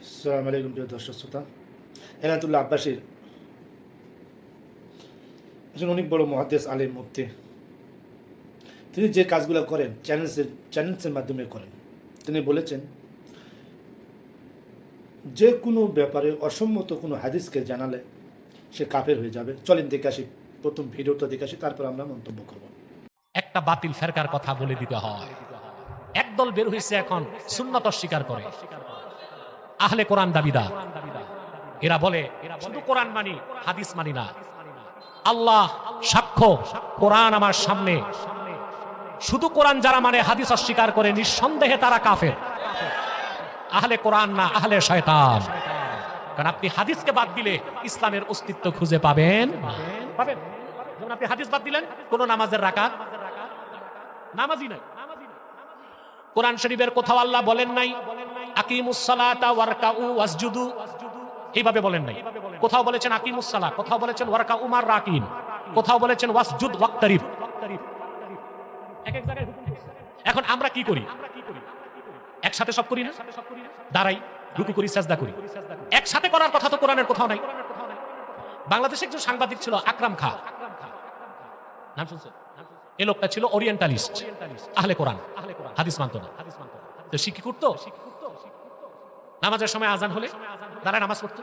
আসসালামু আলাইকুম প্রিয় দর্শক শ্রোতা। এনায়েতুল্লাহ আব্বাসীর একজন অনেক বড় মুহাদ্দিস আলিম মুফতি। তিনি যে কাজগুলো করেন চ্যানেলসের মাধ্যমে করেন। তিনি বলেছেন যে কোনো ব্যাপারে অসম্মত কোনো হাদিসকে জানালে সে কাফের হয়ে যাবে। চলেন দেখে আসি, প্রথম ভিডিওটা দেখে আসি, তারপর আমরা মন্তব্য করব। একটা বাতিল ফেরকার কথা বলে দিতে হয়। একদল বের হয়েছে এখন সুন্নত স্বীকার করে, আহলে কোরআন দাবিদার। এরা বলে শুধু কোরআন মানি, হাদিস মানি না। আল্লাহ সাক্ষ্য, কোরআন আমার সামনে। শুধু কোরআন যারা মানে, হাদিস অস্বীকার করে, নিঃসন্দেহে তারা কাফের। আহলে কোরআন না, আহলে শয়তান। কারণ আপনি হাদিসকে বাদ দিলে ইসলামের অস্তিত্ব খুঁজে পাবেন। যেমন আপনি হাদিস বাদ দিলেন, কোন নামাজের রাকাত নামাজই নাই। কোরআন শরীফের কোথাও আল্লাহ বলেন নাই আকিমুস সালাতা ওয়ারকাউ ওয়াসজুদু, এইভাবে বলেন নাই। কোথাও বলেছেন আকিমুস সালাহ, কোথাও বলেছেন ওয়ারকাউ মার রাকিন, কোথাও বলেছেন ওয়াসজুদ ওয়াক্তারিব। এক এক জায়গায় হুকুম করছে। এখন আমরা কি করি? একসাথে সব করি না? দাঁড়াই, রুকু করি, সাজদা করি। একসাথে করার কথা তো কোরআনের কোথাও নাই। বাংলাদেশে একজন সাংবাদিক ছিল আকরাম খা, নাম শুনছেন? এই লোকটা ছিল ওরিয়েন্টালিস্ট, আহলে কোরআন, হাদিস মানত না। তো সে কি করতো? নামাজের সময় আজান হলে দাঁড়ায় নামাজ পড়তো,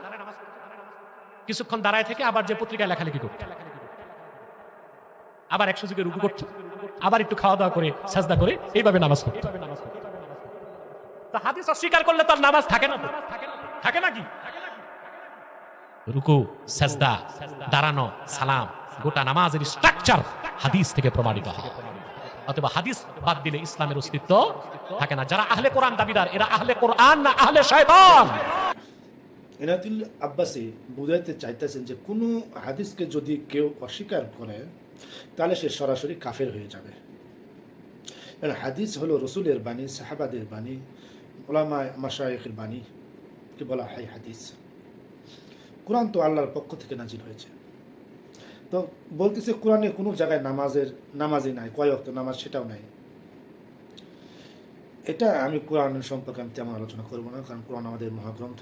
কিছুক্ষণ দাঁড়ায় থেকে আবার যে পত্রিকায় লেখালেখি করতো, আবার 100 যুগে রুকু করতো, আবার একটু খাওয়া দাওয়া করে সাজদা করে এইভাবে নামাজ পড়তো। হাদিস অস্বীকার করলে তার নামাজ থাকে না, থাকে নাকি? রুকু, সাজদা, দাঁড়ানো, সালাম, গোটা নামাজের স্ট্রাকচার হাদিস থেকে প্রমাণিত হয়। অথবা হাদিস বাদ দিলে ইসলামের অস্তিত্ব থাকে না। যারা আহলে কোরআন দাবিদার, এরা আহলে কোরআন না আহলে শয়তান। এনায়েতুল্লাহ আব্বাসী বুঝাইতে চাইতেছেন যে কোনো হাদিসকে যদি কেউ অস্বীকার করে তাহলে সে সরাসরি কাফের হয়ে যাবে। কারণ হাদিস হলো রসুলের বাণী, সাহাবাদের বাণী, ওলামা মাশায়েখের বাণী, কি বলা হয় হাদিস। কোরআন তো আল্লাহর পক্ষ থেকে নাজিল হয়েছে। তো বলতেছে কোরআনে কোনো জায়গায় নামাজই নাই, কয় ওয়াক্ত নামাজ সেটাও নাই। এটা আমি কোরআন সম্পর্কে আমি তেমন আলোচনা করব না, কারণ কোরআন আমাদের মহাগ্রন্থ।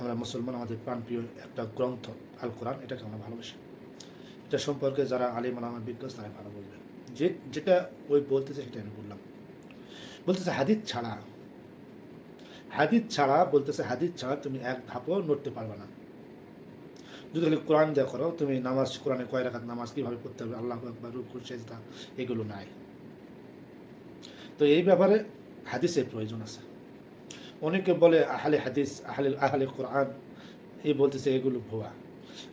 আমরা মুসলমান, আমাদের প্রাণপ্রিয় একটা গ্রন্থ আল কোরআন, এটাকে আমরা ভালোবাসি। এটা সম্পর্কে যারা আলিম ওলামা বিজ্ঞ তারা ভালো বলবেন। যেটা ওই বলতেছে সেটা আমি বললাম। বলতেছে হাদিস ছাড়া বলতেছে হাদিস ছাড়া তুমি এক ধাপও নড়তে পারবে না। যদি খালি কোরআন দেওয়া করো, তুমি নামাজ, কোরআনে কয় রাকাত নামাজ কীভাবে পড়তে হবে, আল্লাহু আকবার, রুকু, সেজদা, এগুলো নাই। তো এই ব্যাপারে হাদিসের প্রয়োজন আছে। অনেকে বলে আহলে হাদিস, আহলে কোরআন, এই বলতেছে এগুলো ভুয়া।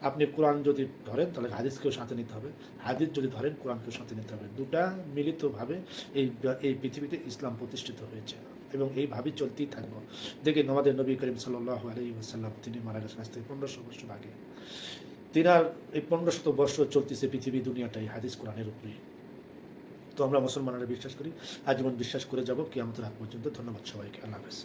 আপনি কোরআন যদি ধরেন তাহলে হাদিসকেও সাথে নিতে হবে, হাদিস যদি ধরেন কোরআনকেও সাথে নিতে হবে। দুটা মিলিতভাবে এই পৃথিবীতে ইসলাম প্রতিষ্ঠিত হয়েছে এবং এইভাবেই চলতেই থাকবো। দেখেন আমাদের নবী করিম সাল্লাল্লাহু আলাইহি ওয়াসাল্লাম, তিনি মারা গেছেন আজ থেকে 1500 বছর আগে। তিনার এই 1500 বছর চলতেছে পৃথিবী দুনিয়াটাই হাদিস কোরআনের উপরেই। তো আমরা মুসলমানরা বিশ্বাস করি, আজীবন বিশ্বাস করে যাব কিয়ামতের আগ পর্যন্ত। ধন্যবাদ সবাইকে, আল্লাহ হাফেজ।